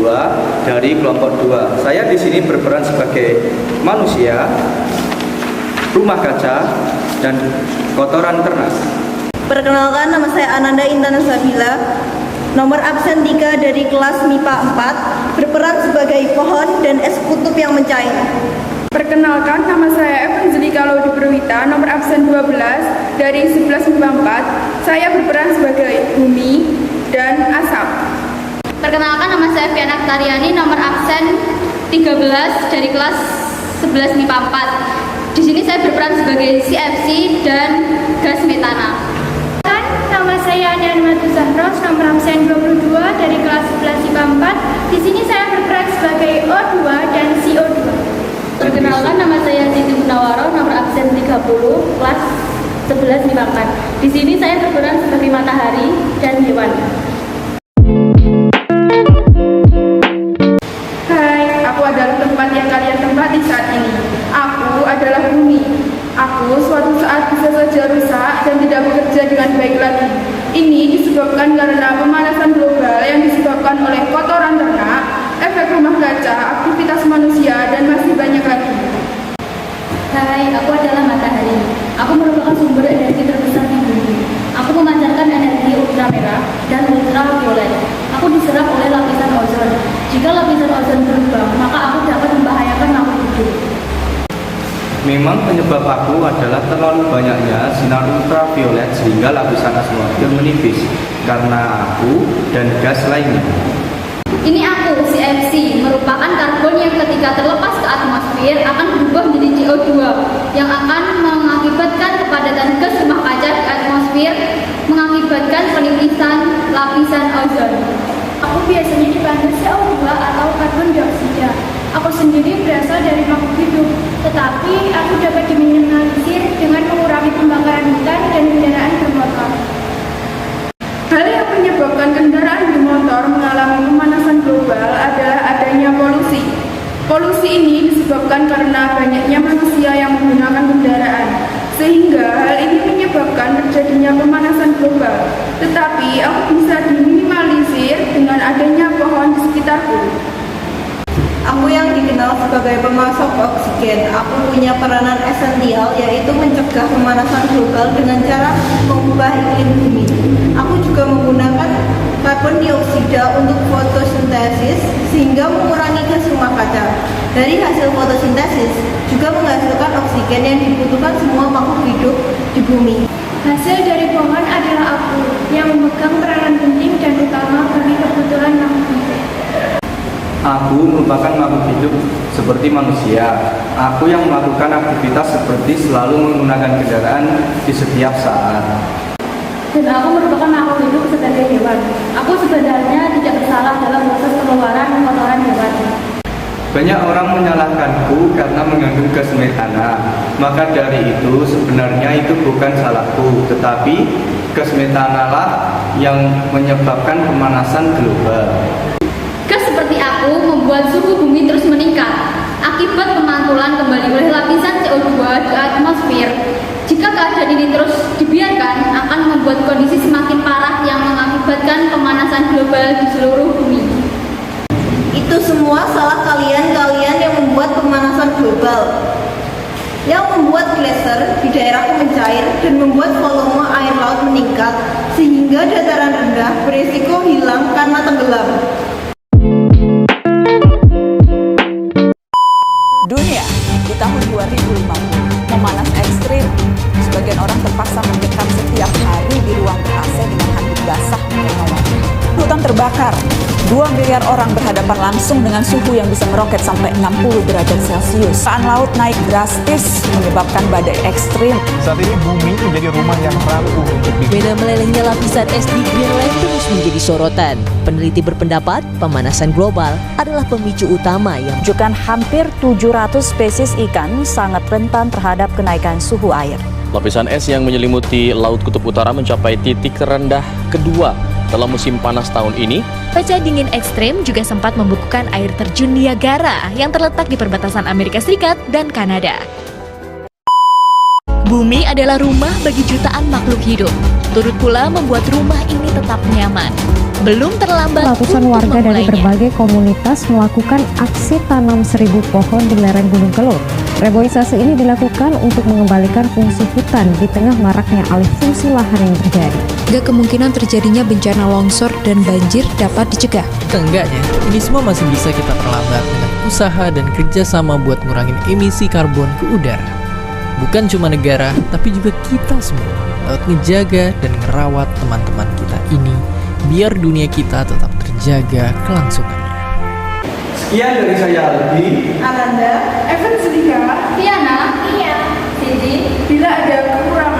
dua dari kelompok 2. Saya di sini berperan sebagai manusia, rumah kaca, dan kotoran ternak. Perkenalkan, nama saya Ananda Intan Sabila, nomor absen 3 dari kelas MIPA 4, berperan sebagai pohon dan es kutub yang mencair. Perkenalkan, nama saya Evangelika Laudi Perwita, nomor absen 12 dari 11 MIPA 4. Saya berperan sebagai bumi dan asap. Perkenalkan, nama saya Fiana Tariani, nomor absen 13 dari kelas 11 MIPA 4. Di sini saya berperan sebagai CFC dan gas metana. Nama saya Ananda Zahros, nomor absen 22 dari kelas 11 MIPA 4. Di sini saya berperan sebagai O2 dan CO2. Perkenalkan, nama saya Siti Munawaro, nomor absen 30, kelas 11 MIPA 4. Di sini saya berperan sebagai matahari dan hewan. Hai, aku adalah tempat yang kalian tempati saat ini. Aku adalah bumi. Aku suatu saat bisa saja rusak dan tidak bekerja dengan baik lagi. Ini disebabkan karena pemanasan global yang disebabkan oleh kotoran ternak, efek rumah kaca, aktivitas manusia, dan masih banyak lagi. Hai, aku adalah matahari. Aku merupakan sumber energi terbesar di bumi. Aku memancarkan energi ultramerah dan ultraviolet. Aku diserap oleh lapisan ozon. Jika lapisan ozon berlubang, maka aku dapat membahayakan makhluk hidup. Memang penyebab aku adalah terlalu banyaknya sinar ultraviolet sehingga lapisan atmosfer menipis karena aku dan gas lainnya. Ini aku, CFC, merupakan karbon yang ketika terlepas ke atmosfer akan berubah menjadi CO2 yang akan mengakibatkan kepadatan gas rumah kaca di atmosfer, mengakibatkan penipisan lapisan ozon. Aku biasanya dipanggil CO2 atau karbon dioksida. Aku sendiri berasal dari makhluk hidup, tetapi aku dapat diminimalisir dengan mengurangi pembakaran hutan dan kendaraan bermotor. Hal yang menyebabkan kendaraan bermotor mengalami pemanasan global adalah adanya polusi. Polusi ini disebabkan karena banyaknya manusia yang menggunakan kendaraan, sehingga hal ini menyebabkan terjadinya pemanasan global. Tetapi aku bisa diminimalisir dengan adanya pohon di sekitarku. Aku yang dikenal sebagai pemasok oksigen. Aku punya peranan esensial, yaitu mencegah pemanasan global dengan cara mengubah iklim bumi. Aku juga menggunakan karbon dioksida untuk fotosintesis sehingga mengurangi gas rumah kaca. Dari hasil fotosintesis juga menghasilkan oksigen yang dibutuhkan semua makhluk hidup di bumi. Hasil dari pohon adalah aku yang memegang peranan penting dan utama bagi kebutuhan makhluk hidup. Aku merupakan makhluk hidup seperti manusia. Aku yang melakukan aktivitas seperti selalu menggunakan kendaraan di setiap saat. Dan aku merupakan makhluk hidup sebagai hewan. Aku sebenarnya tidak bersalah dalam proses pengeluaran kotoran hewan. Banyak orang menyalahkanku karena mengandung gas metana. Maka dari itu sebenarnya itu bukan salahku, tetapi gas metana lah yang menyebabkan pemanasan global. Gas seperti aku membuat suhu bumi terus meningkat akibat pemantulan kembali oleh lapisan CO2 di atmosfer. Jika keadaan ini terus dibiarkan, akan membuat kondisi semakin parah yang mengakibatkan pemanasan global di seluruh bumi. Itu semua salah kalian yang membuat pemanasan global, yang membuat glaser di daerahku mencair dan membuat volume air laut meningkat sehingga dataran rendah berisiko hilang karena tenggelam. Dunia di tahun 2050 memanas ekstrim. Sebagian orang terpaksa mendekam setiap hari di ruang ber-AC dengan handuk basah menyawat. Hutan terbakar. 2 miliar orang berhadapan langsung dengan suhu yang bisa meroket sampai 60 derajat Celcius. Permukaan laut naik drastis menyebabkan badai ekstrim. Saat ini bumi menjadi rumah yang rapuh untuk Fenomena melelehnya lapisan es di Greenland terus menjadi sorotan. Peneliti berpendapat pemanasan global adalah pemicu utama yang menunjukkan hampir 700 spesies ikan sangat rentan terhadap kenaikan suhu air. Lapisan es yang menyelimuti Laut Kutub Utara mencapai titik terendah kedua dalam musim panas tahun ini. Cuaca dingin ekstrim juga sempat membukukan air terjun Niagara yang terletak di perbatasan Amerika Serikat dan Kanada. Bumi adalah rumah bagi jutaan makhluk hidup. Turut pula membuat rumah ini tetap nyaman. Belum terlambat Ratusan untuk warga dari memulainya. berbagai komunitas melakukan aksi tanam 1000 pohon di lereng Gunung Kelur. Reboisase ini dilakukan untuk mengembalikan fungsi hutan di tengah maraknya alih fungsi lahan yang terjadi. Hingga kemungkinan terjadinya bencana longsor dan banjir dapat dicegah. Seenggaknya, ini semua masih bisa kita perlambat dengan usaha dan kerjasama buat ngurangin emisi karbon ke udara. Bukan cuma negara, tapi juga kita semua lewat ngejaga dan ngerawat teman-teman kita ini, biar dunia kita tetap terjaga kelangsungannya. Sekian dari saya Aldi, Ananda, Evan Selika, Tiana, Iya, Siti. bila ada kekurangan